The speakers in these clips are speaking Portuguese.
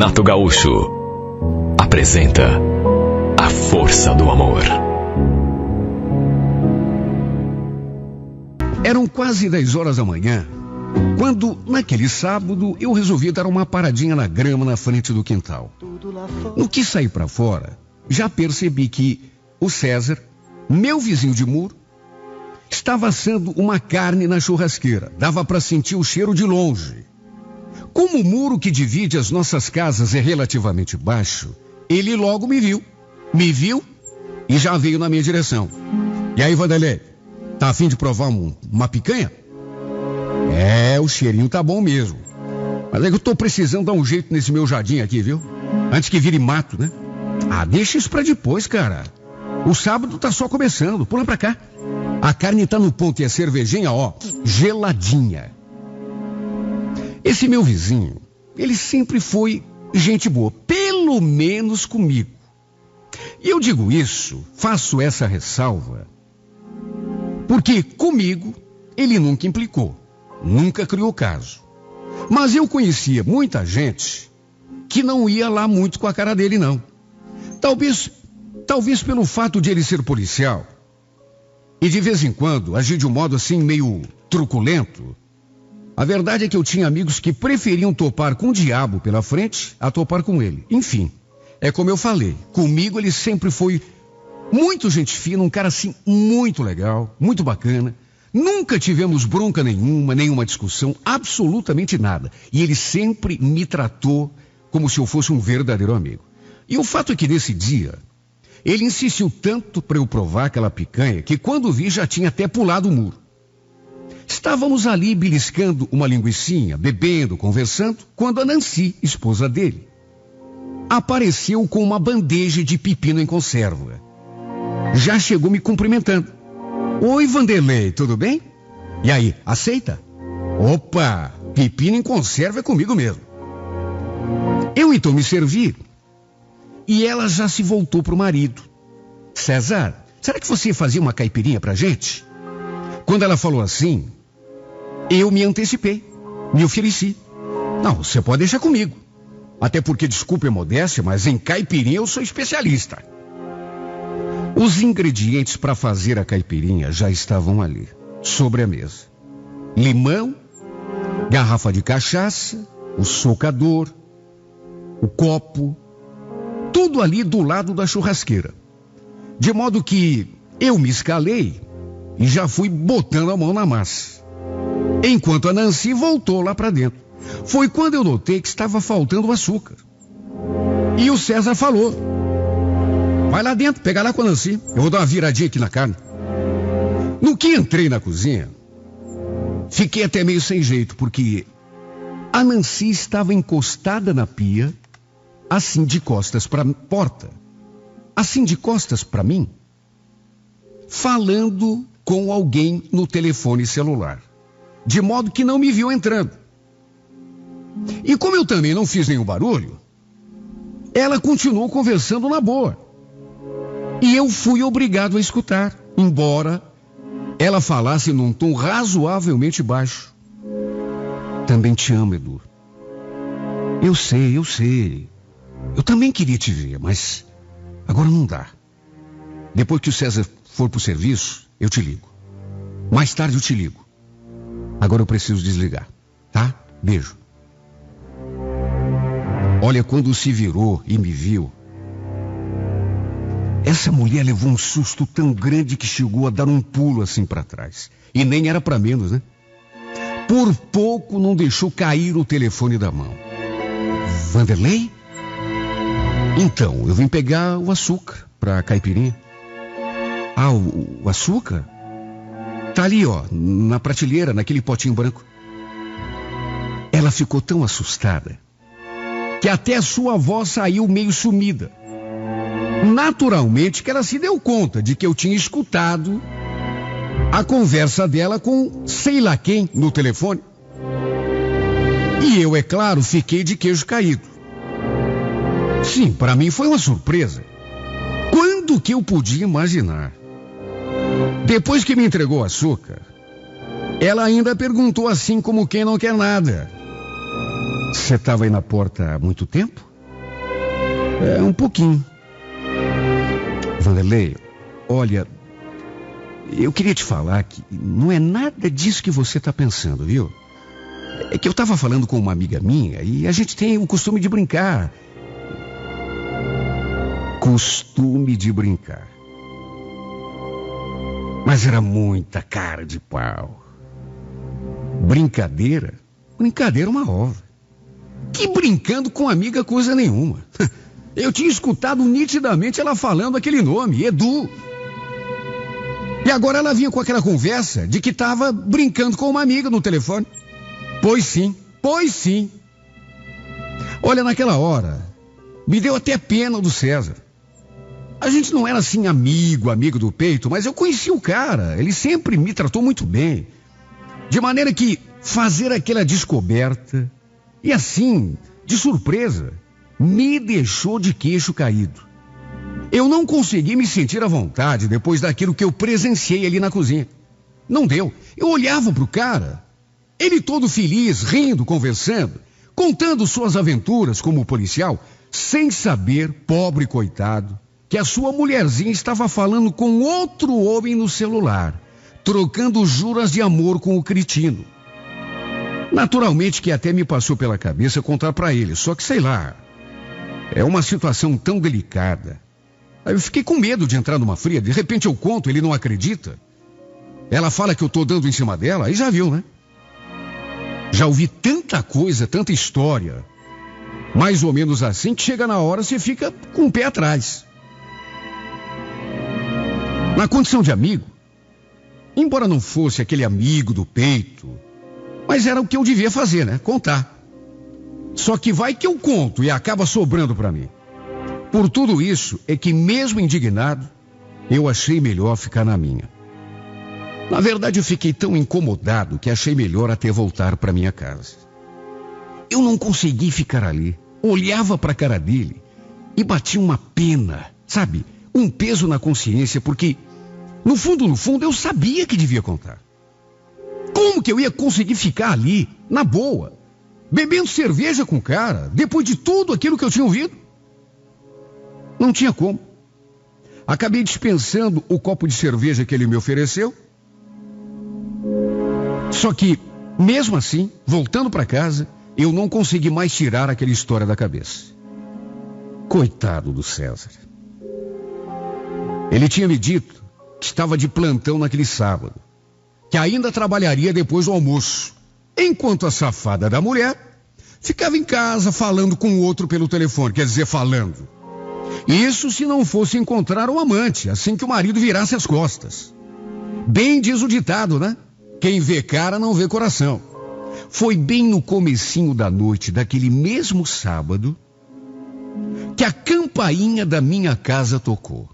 Renato Gaúcho apresenta A Força do Amor. Eram quase 10 horas da manhã, quando, naquele sábado, eu resolvi dar uma paradinha na grama na frente do quintal. No que saí para fora, já percebi que o César, meu vizinho de muro, estava assando uma carne na churrasqueira. Dava para sentir o cheiro de longe. Como o muro que divide as nossas casas é relativamente baixo, ele logo me viu e já veio na minha direção. E aí, Vanderlei, tá a fim de provar uma picanha? O cheirinho tá bom mesmo. Mas é que eu tô precisando dar um jeito nesse meu jardim aqui, viu? Antes que vire mato, né? Deixa isso pra depois, cara. O sábado tá só começando, pula pra cá. A carne tá no ponto e a cervejinha, geladinha. Esse meu vizinho, ele sempre foi gente boa, pelo menos comigo. E eu digo isso, faço essa ressalva, porque comigo ele nunca implicou, nunca criou caso. Mas eu conhecia muita gente que não ia lá muito com a cara dele, não. Talvez pelo fato de ele ser policial e de vez em quando agir de um modo assim meio truculento. A verdade é que eu tinha amigos que preferiam topar com o diabo pela frente a topar com ele. Enfim, é como eu falei, comigo ele sempre foi muito gente fina, um cara assim muito legal, muito bacana. Nunca tivemos bronca nenhuma discussão, absolutamente nada. E ele sempre me tratou como se eu fosse um verdadeiro amigo. E o fato é que nesse dia, ele insistiu tanto para eu provar aquela picanha que quando vi já tinha até pulado o muro. Estávamos ali beliscando uma linguicinha, bebendo, conversando, quando a Nancy, esposa dele, apareceu com uma bandeja de pepino em conserva. Já chegou me cumprimentando. Oi, Vanderlei, tudo bem? E aí, aceita? Opa, pepino em conserva é comigo mesmo. Eu então me servi e ela já se voltou pro marido. César, será que você fazia uma caipirinha pra gente? Quando ela falou assim, eu me antecipei, me ofereci. Não, você pode deixar comigo. Até porque, desculpe a modéstia, mas em caipirinha eu sou especialista. Os ingredientes para fazer a caipirinha já estavam ali, sobre a mesa. Limão, garrafa de cachaça, o socador, o copo, tudo ali do lado da churrasqueira. De modo que eu me escalei e já fui botando a mão na massa. Enquanto a Nancy voltou lá para dentro. Foi quando eu notei que estava faltando açúcar. E o César falou: vai lá dentro, pega lá com a Nancy. Eu vou dar uma viradinha aqui na carne. No que entrei na cozinha, fiquei até meio sem jeito, porque a Nancy estava encostada na pia, assim de costas para a porta, assim de costas para mim, falando com alguém no telefone celular, de modo que não me viu entrando. E como eu também não fiz nenhum barulho, ela continuou conversando na boa. E eu fui obrigado a escutar, embora ela falasse num tom razoavelmente baixo. Também te amo, Edu. Eu sei. Eu também queria te ver, mas agora não dá. Depois que o César for pro serviço, eu te ligo. Mais tarde eu te ligo. Agora eu preciso desligar, tá? Beijo. Olha, quando se virou e me viu, essa mulher levou um susto tão grande que chegou a dar um pulo assim para trás. E nem era para menos, né? Por pouco não deixou cair o telefone da mão. Vanderlei? Então, eu vim pegar o açúcar pra caipirinha. O açúcar? Tá ali, na prateleira, naquele potinho branco. Ela ficou tão assustada que até a sua voz saiu meio sumida. Naturalmente que ela se deu conta de que eu tinha escutado a conversa dela com sei lá quem no telefone. E eu, é claro, fiquei de queijo caído. Sim, para mim foi uma surpresa. Quando que eu podia imaginar? Depois que me entregou o açúcar, ela ainda perguntou assim como quem não quer nada: você estava aí na porta há muito tempo? É, um pouquinho. Vanderlei, olha, eu queria te falar que não é nada disso que você está pensando, viu? É que eu estava falando com uma amiga minha e a gente tem o costume de brincar. Costume de brincar. Mas era muita cara de pau. Brincadeira? Brincadeira uma ova. Que brincando com amiga coisa nenhuma. Eu tinha escutado nitidamente ela falando aquele nome, Edu. E agora ela vinha com aquela conversa de que estava brincando com uma amiga no telefone. Pois sim, pois sim. Olha, naquela hora, me deu até pena do César. A gente não era assim amigo do peito, mas eu conhecia o cara. Ele sempre me tratou muito bem. De maneira que fazer aquela descoberta, e assim, de surpresa, me deixou de queixo caído. Eu não consegui me sentir à vontade depois daquilo que eu presenciei ali na cozinha. Não deu. Eu olhava pro cara, ele todo feliz, rindo, conversando, contando suas aventuras como policial, sem saber, pobre coitado, que a sua mulherzinha estava falando com outro homem no celular, trocando juras de amor com o cretino. Naturalmente que até me passou pela cabeça contar para ele, só que sei lá, é uma situação tão delicada. Aí eu fiquei com medo de entrar numa fria, de repente eu conto, ele não acredita. Ela fala que eu tô dando em cima dela, aí já viu, né? Já ouvi tanta coisa, tanta história, mais ou menos assim, que chega na hora você fica com o pé atrás. Na condição de amigo, embora não fosse aquele amigo do peito, mas era o que eu devia fazer, né? Contar. Só que vai que eu conto e acaba sobrando para mim. Por tudo isso é que, mesmo indignado, eu achei melhor ficar na minha. Na verdade, eu fiquei tão incomodado que achei melhor até voltar para minha casa. Eu não consegui ficar ali. Olhava para a cara dele e batia uma pena, sabe? Um peso na consciência, porque, no fundo, eu sabia que devia contar. Como que eu ia conseguir ficar ali, na boa, bebendo cerveja com o cara, depois de tudo aquilo que eu tinha ouvido? Não tinha como. Acabei dispensando o copo de cerveja que ele me ofereceu. Só que, mesmo assim, voltando para casa, eu não consegui mais tirar aquela história da cabeça. Coitado do César. Ele tinha me dito que estava de plantão naquele sábado, que ainda trabalharia depois do almoço, enquanto a safada da mulher ficava em casa falando com o outro pelo telefone, quer dizer, falando. Isso se não fosse encontrar um amante, assim que o marido virasse as costas. Bem diz o ditado, né? Quem vê cara não vê coração. Foi bem no comecinho da noite daquele mesmo sábado que a campainha da minha casa tocou.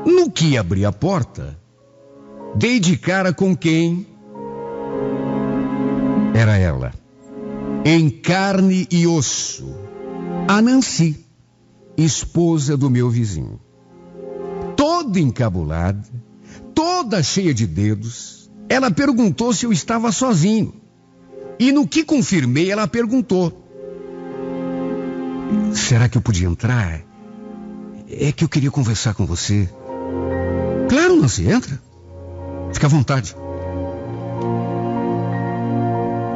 No que abri a porta, dei de cara com quem? Era ela, em carne e osso, a Nancy, esposa do meu vizinho. Toda encabulada, toda cheia de dedos, ela perguntou se eu estava sozinho. E no que confirmei, ela perguntou: será que eu podia entrar? É que eu queria conversar com você. Claro, Nancy, entra. Fica à vontade.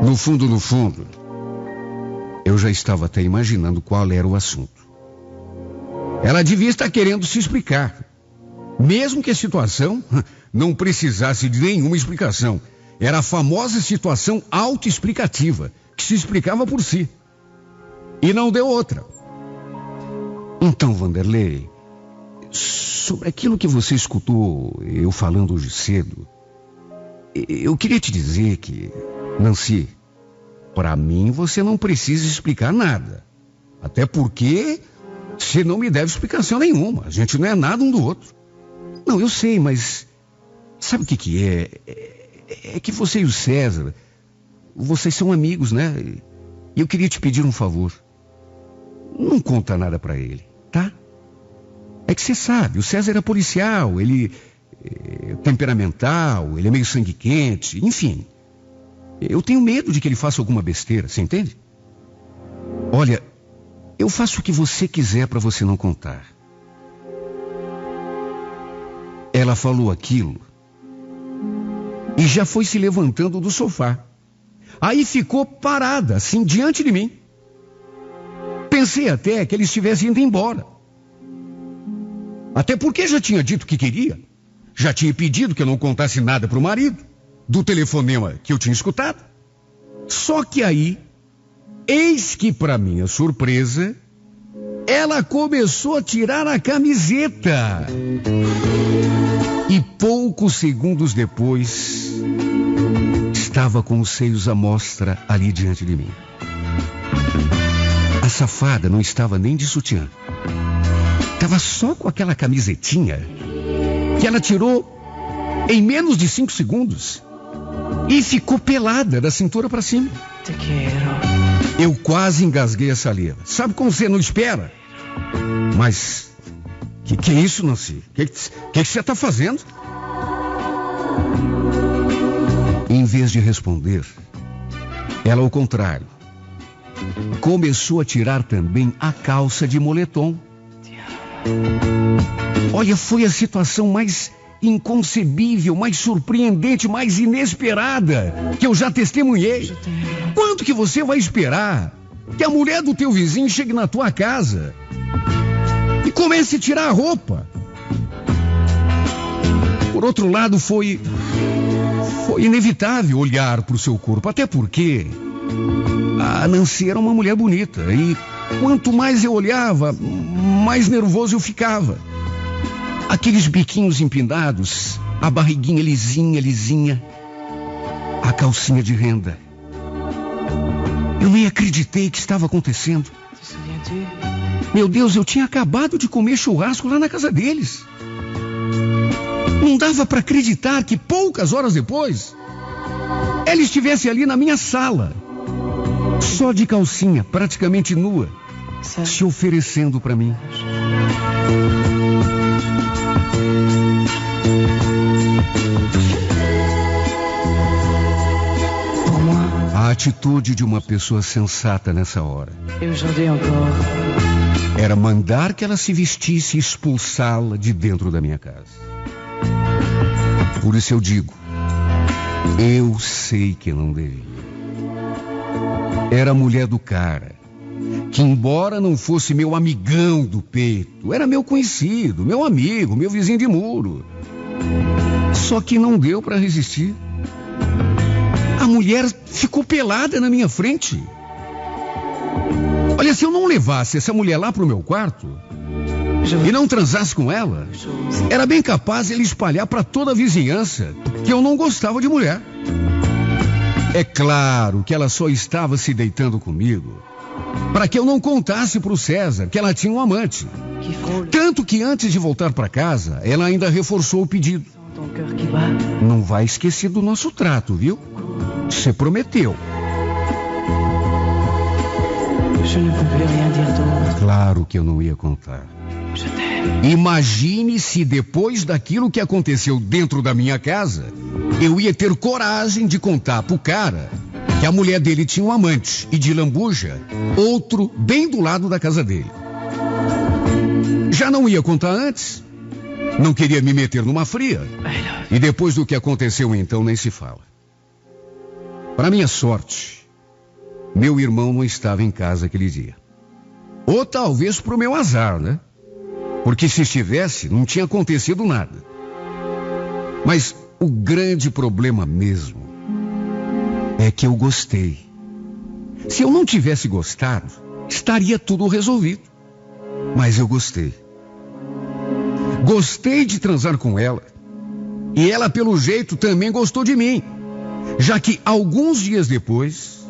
No fundo, eu já estava até imaginando qual era o assunto. Ela devia estar querendo se explicar. Mesmo que a situação não precisasse de nenhuma explicação. Era a famosa situação autoexplicativa, que se explicava por si. E não deu outra. Então, Vanderlei, sobre aquilo que você escutou eu falando hoje cedo, eu queria te dizer que, Nancy, para mim você não precisa explicar nada. Até porque você não me deve explicação nenhuma. A gente não é nada um do outro. Não, eu sei, mas sabe o que é? É que você e o César, vocês são amigos, né? E eu queria te pedir um favor. Não conta nada pra ele, tá? É que você sabe, o César é policial, ele é temperamental, ele é meio sangue quente, enfim. Eu tenho medo de que ele faça alguma besteira, você entende? Olha, Eu faço o que você quiser para você não contar. Ela falou aquilo e já foi se levantando do sofá. Aí ficou parada, assim, diante de mim. Pensei até que ele estivesse indo embora. Até porque já tinha dito que queria. Já tinha pedido que eu não contasse nada para o marido, do telefonema que eu tinha escutado. Só que aí, eis que, para minha surpresa, ela começou a tirar a camiseta. E poucos segundos depois, estava com os seios à mostra ali diante de mim. A safada não estava nem de sutiã. Estava só com aquela camisetinha que ela tirou em menos de 5 segundos e ficou pelada da cintura para cima. Te quero. Eu quase engasguei a saliva. Sabe como você não espera? Mas, que é isso, Nancy? Que você está fazendo? Em vez de responder, ela, ao contrário, começou a tirar também a calça de moletom. Olha, foi a situação mais inconcebível, mais surpreendente, mais inesperada que eu já testemunhei. Quanto que você vai esperar que a mulher do teu vizinho chegue na tua casa e comece a tirar a roupa? Por outro lado, foi inevitável olhar para o seu corpo, até porque a Nancy era uma mulher bonita e quanto mais eu olhava, mais nervoso eu ficava. Aqueles biquinhos empinados, a barriguinha lisinha, a calcinha de renda. Eu nem acreditei que estava acontecendo. Meu Deus, eu tinha acabado de comer churrasco lá na casa deles. Não dava para acreditar que poucas horas depois ela estivesse ali na minha sala, só de calcinha, praticamente nua, se oferecendo para mim. A atitude de uma pessoa sensata nessa hora era mandar que ela se vestisse e expulsá-la de dentro da minha casa. Por isso eu digo, eu sei que não devia. Era a mulher do cara, que embora não fosse meu amigão do peito, era meu conhecido, meu amigo, meu vizinho de muro. Só que não deu para resistir. A mulher ficou pelada na minha frente. Olha, se eu não levasse essa mulher lá pro meu quarto e não transasse com ela, era bem capaz ele espalhar para toda a vizinhança que eu não gostava de mulher. É claro que ela só estava se deitando comigo para que eu não contasse pro César que ela tinha um amante. Tanto que antes de voltar para casa, ela ainda reforçou o pedido. Não vai esquecer do nosso trato, viu? Você prometeu. Claro que eu não ia contar. Imagine se depois daquilo que aconteceu dentro da minha casa, eu ia ter coragem de contar pro cara que a mulher dele tinha um amante e de lambuja, outro bem do lado da casa dele. Já não ia contar antes. Não queria me meter numa fria. E depois do que aconteceu então, nem se fala. Para minha sorte, meu irmão não estava em casa aquele dia. Ou talvez pro meu azar, né? Porque se estivesse, não tinha acontecido nada. Mas o grande problema mesmo é que eu gostei. Se eu não tivesse gostado, estaria tudo resolvido. Mas eu gostei. Gostei de transar com ela. E ela, pelo jeito, também gostou de mim. Já que alguns dias depois,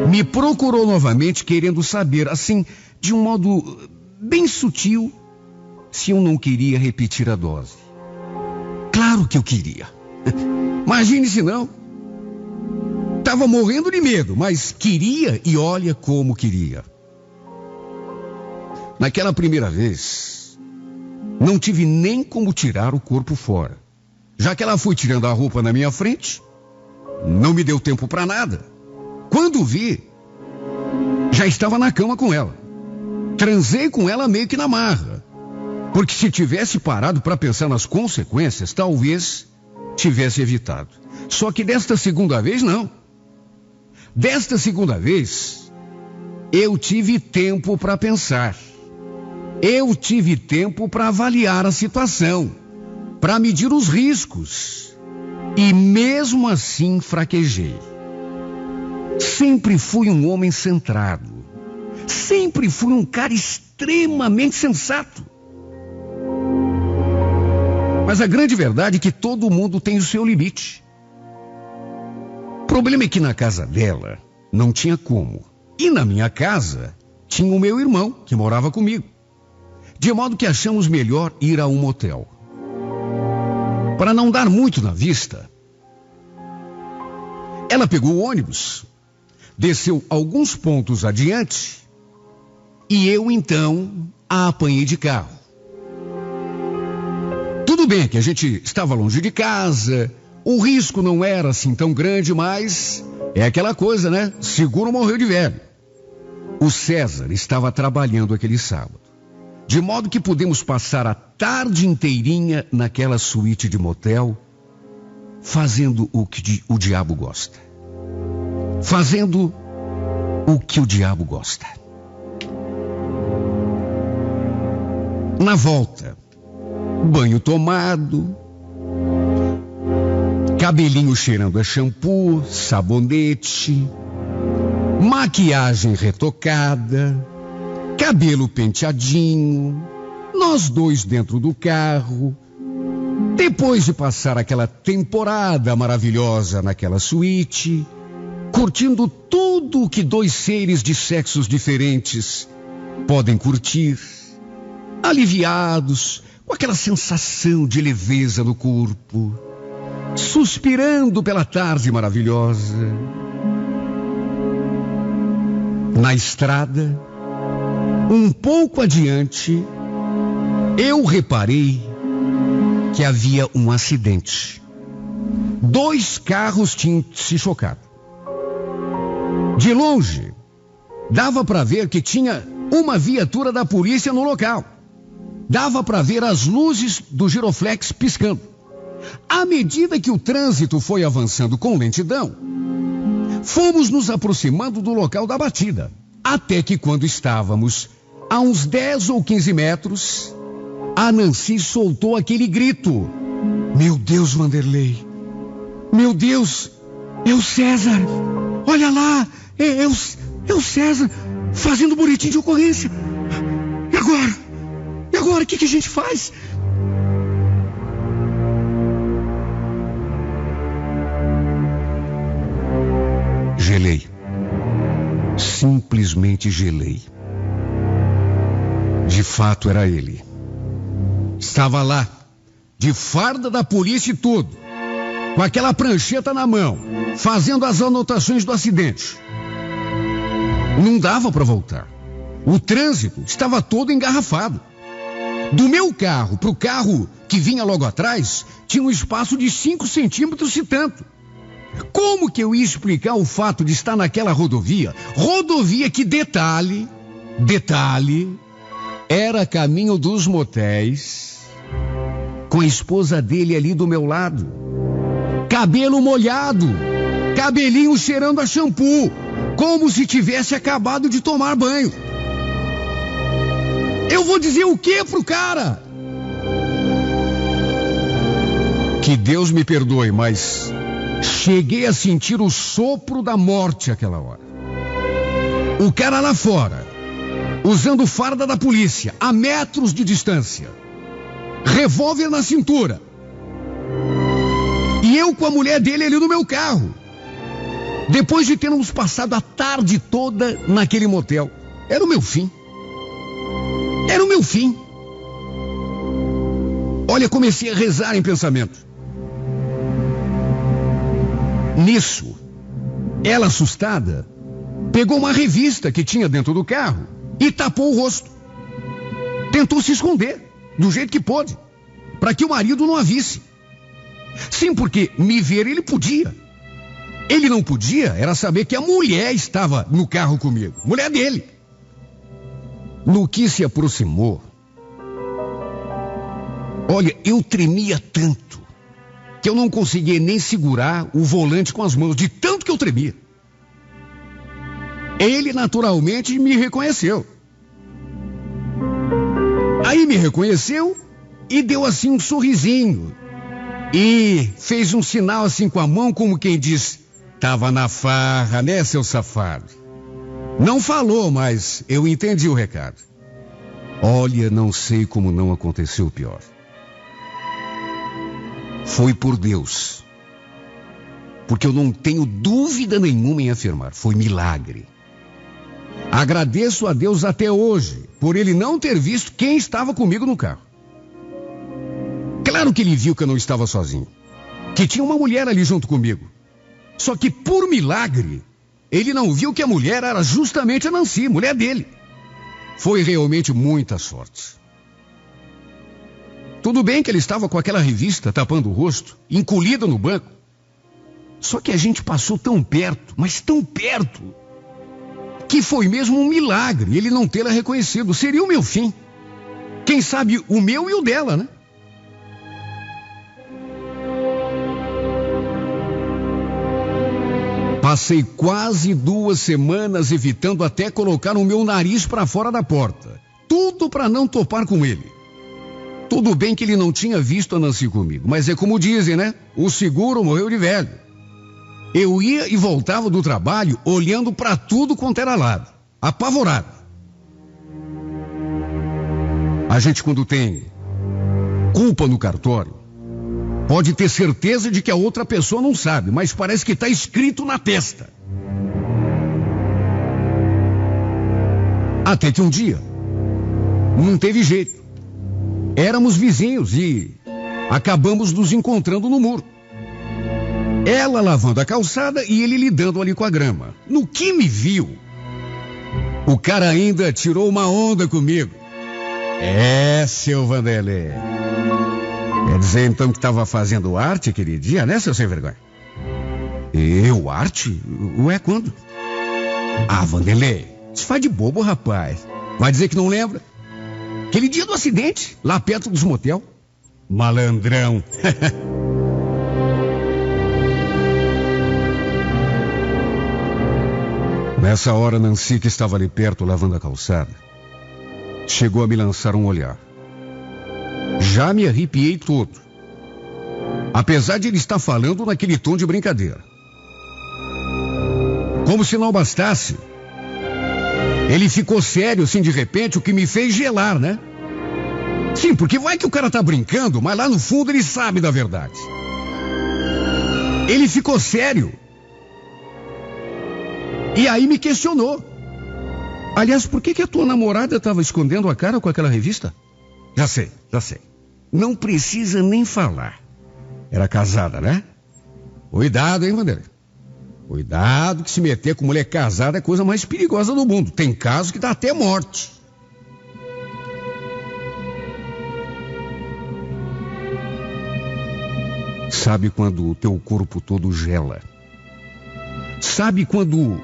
me procurou novamente querendo saber, assim, de um modo bem sutil, se eu não queria repetir a dose. Claro que eu queria. Imagine se não. Tava morrendo de medo, mas queria e olha como queria. Naquela primeira vez, não tive nem como tirar o corpo fora. Já que ela foi tirando a roupa na minha frente, não me deu tempo para nada. Quando vi, já estava na cama com ela. Transei com ela meio que na marra. Porque se tivesse parado para pensar nas consequências, talvez tivesse evitado. Só que desta segunda vez, não. Desta segunda vez, eu tive tempo para pensar. Eu tive tempo para avaliar a situação, para medir os riscos. E mesmo assim fraquejei. Sempre fui um homem centrado. Sempre fui um cara extremamente sensato. Mas a grande verdade é que todo mundo tem o seu limite. O problema é que na casa dela não tinha como. E na minha casa tinha o meu irmão, que morava comigo. De modo que achamos melhor ir a um motel. Para não dar muito na vista, ela pegou o ônibus, desceu alguns pontos adiante e eu então a apanhei de carro. Tudo bem que a gente estava longe de casa, o risco não era assim tão grande, mas é aquela coisa, né? Seguro morreu de velho. O César estava trabalhando aquele sábado, de modo que pudemos passar a tarde inteirinha naquela suíte de motel, fazendo o que o diabo gosta. Fazendo o que o diabo gosta. Na volta, banho tomado, cabelinho cheirando a shampoo, sabonete, maquiagem retocada, cabelo penteadinho, nós dois dentro do carro. Depois de passar aquela temporada maravilhosa naquela suíte, curtindo tudo o que dois seres de sexos diferentes podem curtir, aliviados, com aquela sensação de leveza no corpo, suspirando pela tarde maravilhosa. Na estrada, um pouco adiante, eu reparei que havia um acidente. 2 carros tinham se chocado. De longe, dava para ver que tinha uma viatura da polícia no local. Dava para ver as luzes do giroflex piscando. À medida que o trânsito foi avançando com lentidão, fomos nos aproximando do local da batida. Até que quando estávamos a uns 10 ou 15 metros, a Nancy soltou aquele grito. Meu Deus, Vanderlei. Meu Deus, é o César. Olha lá, é o César fazendo boletim de ocorrência. E agora? E agora, o que a gente faz? Gelei. Simplesmente gelei. De fato era ele. Estava lá, de farda da polícia e tudo, com aquela prancheta na mão, fazendo as anotações do acidente. Não dava para voltar. O trânsito estava todo engarrafado. Do meu carro para o carro que vinha logo atrás, tinha um espaço de 5 centímetros e tanto. Como que eu ia explicar o fato de estar naquela rodovia? Rodovia que, detalhe, era caminho dos motéis, com a esposa dele ali do meu lado. Cabelo molhado, cabelinho cheirando a shampoo, como se tivesse acabado de tomar banho. Eu vou dizer o que pro cara? Que Deus me perdoe, mas cheguei a sentir o sopro da morte aquela hora. O cara lá fora, usando farda da polícia, a metros de distância, revólver na cintura, e eu com a mulher dele ali no meu carro, depois de termos passado a tarde toda naquele motel. Era o meu fim. Era o meu fim. Olha, comecei a rezar em pensamento. Nisso, ela assustada, pegou uma revista que tinha dentro do carro e tapou o rosto. Tentou se esconder, do jeito que pôde, para que o marido não a visse. Sim, porque me ver ele podia. Ele não podia era saber que a mulher estava no carro comigo, mulher dele. No que se aproximou, olha, eu tremia tanto que eu não conseguia nem segurar o volante com as mãos, de tanto que eu tremia. Ele naturalmente me reconheceu. Aí me reconheceu e deu assim um sorrisinho. E fez um sinal assim com a mão, como quem diz, tava na farra, né, seu safado? Não falou, mas eu entendi o recado. Olha, não sei como não aconteceu o pior. Foi por Deus. Porque eu não tenho dúvida nenhuma em afirmar, foi milagre. Agradeço a Deus até hoje, por ele não ter visto quem estava comigo no carro. Claro que ele viu que eu não estava sozinho, que tinha uma mulher ali junto comigo. Só que por milagre, ele não viu que a mulher era justamente a Nancy, mulher dele. Foi realmente muita sorte. Tudo bem que ele estava com aquela revista tapando o rosto, encolhido no banco. Só que a gente passou tão perto, mas tão perto, que foi mesmo um milagre ele não tê-la reconhecido. Seria o meu fim. Quem sabe o meu e o dela, né? Passei quase 2 semanas evitando até colocar o meu nariz para fora da porta. Tudo para não topar com ele. Tudo bem que ele não tinha visto a Nancy comigo, mas é como dizem, né? O seguro morreu de velho. Eu ia e voltava do trabalho olhando para tudo quanto era lado, apavorado. A gente, quando tem culpa no cartório, pode ter certeza de que a outra pessoa não sabe, mas parece que está escrito na testa. Até que um dia, não teve jeito. Éramos vizinhos e acabamos nos encontrando no muro. Ela lavando a calçada e ele lidando ali com a grama. No que me viu, o cara ainda tirou uma onda comigo. É, seu Vanderlei. Quer dizer então que estava fazendo arte aquele dia, né, seu sem vergonha? Eu, arte? Ué, quando? Ah, Vanderlei, se faz de bobo, rapaz. Vai dizer que não lembra? Aquele dia do acidente, lá perto dos motel. Malandrão. Nessa hora, Nancy, que estava ali perto lavando a calçada, chegou a me lançar um olhar. Já me arrepiei todo. Apesar de ele estar falando naquele tom de brincadeira. Como se não bastasse, ele ficou sério assim de repente, o que me fez gelar, né? Sim, porque vai que o cara tá brincando, mas lá no fundo ele sabe da verdade. Ele ficou sério. E aí me questionou. Aliás, por que a tua namorada estava escondendo a cara com aquela revista? Já sei. Não precisa nem falar. Era casada, né? Cuidado, hein, Vanderlei? Cuidado que se meter com mulher casada é a coisa mais perigosa do mundo. Tem casos que dá até morte. Sabe quando o teu corpo todo gela? Sabe quando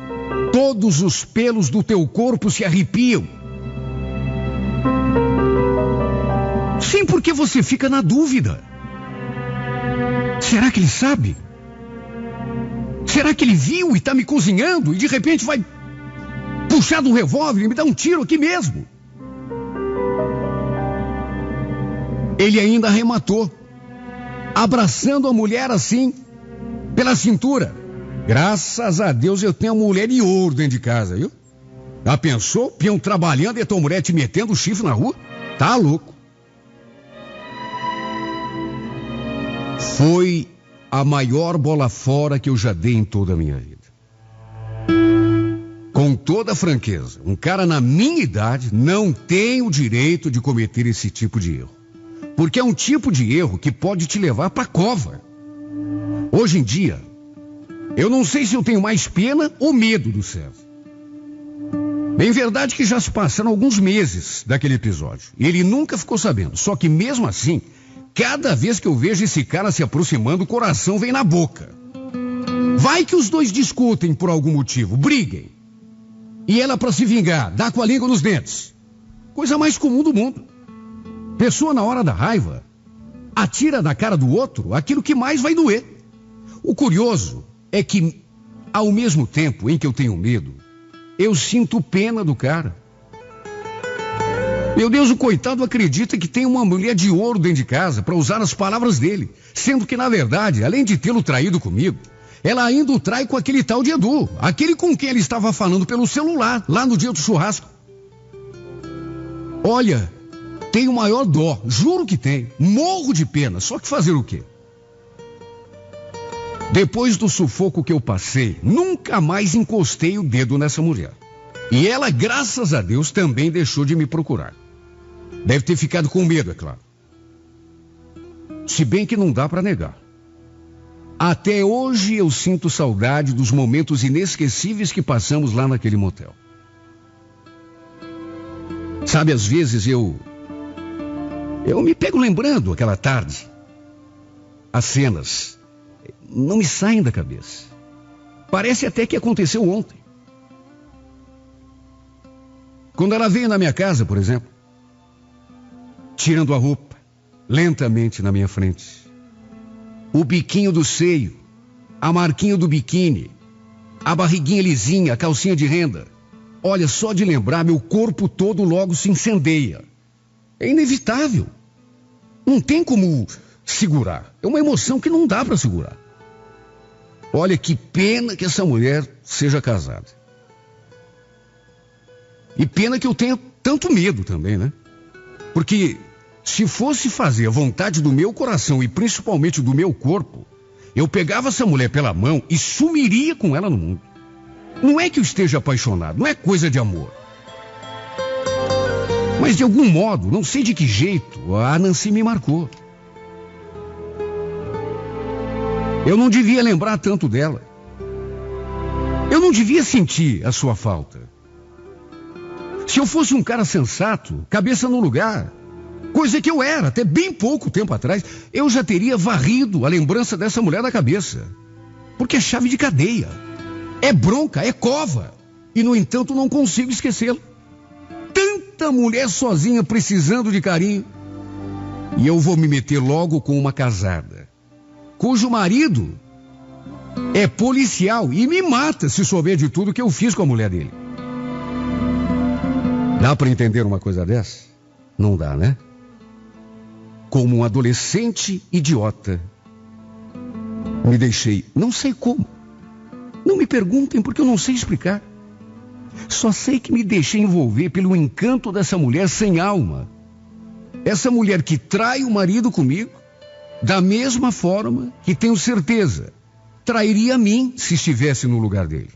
todos os pelos do teu corpo se arrepiam? Sim, porque você fica na dúvida. Será que ele sabe? Será que ele viu e está me cozinhando e de repente vai puxar do revólver e me dar um tiro aqui mesmo? Ele ainda arrematou, abraçando a mulher assim, pela cintura. Graças a Deus eu tenho uma mulher de ouro dentro de casa, viu? Já pensou? Peão trabalhando e a tua mulher te metendo o chifre na rua? Tá louco. Foi a maior bola fora que eu já dei em toda a minha vida. Com toda franqueza, um cara na minha idade não tem o direito de cometer esse tipo de erro. Porque é um tipo de erro que pode te levar pra cova. Hoje em dia, eu não sei se eu tenho mais pena ou medo do César. Bem verdade que já se passaram alguns meses daquele episódio. E ele nunca ficou sabendo. Só que mesmo assim, cada vez que eu vejo esse cara se aproximando, o coração vem na boca. Vai que os dois discutem por algum motivo, briguem. E ela, para se vingar, dá com a língua nos dentes. Coisa mais comum do mundo. Pessoa na hora da raiva atira na cara do outro aquilo que mais vai doer. O curioso é que, ao mesmo tempo em que eu tenho medo, eu sinto pena do cara. Meu Deus, o coitado acredita que tem uma mulher de ouro dentro de casa, para usar as palavras dele, sendo que, na verdade, além de tê-lo traído comigo, ela ainda o trai com aquele tal de Edu, aquele com quem ele estava falando pelo celular, lá no dia do churrasco. Olha, tenho maior dó, juro que tenho, morro de pena, só que fazer o quê? Depois do sufoco que eu passei, nunca mais encostei o dedo nessa mulher. E ela, graças a Deus, também deixou de me procurar. Deve ter ficado com medo, é claro. Se bem que não dá para negar. Até hoje eu sinto saudade dos momentos inesquecíveis que passamos lá naquele motel. Sabe, às vezes eu me pego lembrando aquela tarde. As cenas não me saem da cabeça. Parece até que aconteceu ontem. Quando ela veio na minha casa, por exemplo, tirando a roupa, lentamente na minha frente. O biquinho do seio, a marquinha do biquíni, a barriguinha lisinha, a calcinha de renda. Olha, só de lembrar, meu corpo todo logo se incendeia. É inevitável. Não tem como segurar. É uma emoção que não dá para segurar. Olha, que pena que essa mulher seja casada. E pena que eu tenha tanto medo também, né? Porque se fosse fazer a vontade do meu coração e principalmente do meu corpo, eu pegava essa mulher pela mão e sumiria com ela no mundo. Não é que eu esteja apaixonado, não é coisa de amor. Mas de algum modo, não sei de que jeito, a Nancy me marcou. Eu não devia lembrar tanto dela. Eu não devia sentir a sua falta. Se eu fosse um cara sensato, cabeça no lugar, coisa que eu era até bem pouco tempo atrás, eu já teria varrido a lembrança dessa mulher da cabeça. Porque é chave de cadeia. É bronca, é cova. E, no entanto, não consigo esquecê-la. Tanta mulher sozinha precisando de carinho. E eu vou me meter logo com uma casada, cujo marido é policial e me mata se souber de tudo que eu fiz com a mulher dele. Dá para entender uma coisa dessa? Não dá, né? Como um adolescente idiota, me deixei, não sei como. Não me perguntem porque eu não sei explicar. Só sei que me deixei envolver pelo encanto dessa mulher sem alma. Essa mulher que trai o marido comigo, da mesma forma que tenho certeza, trairia a mim se estivesse no lugar dele.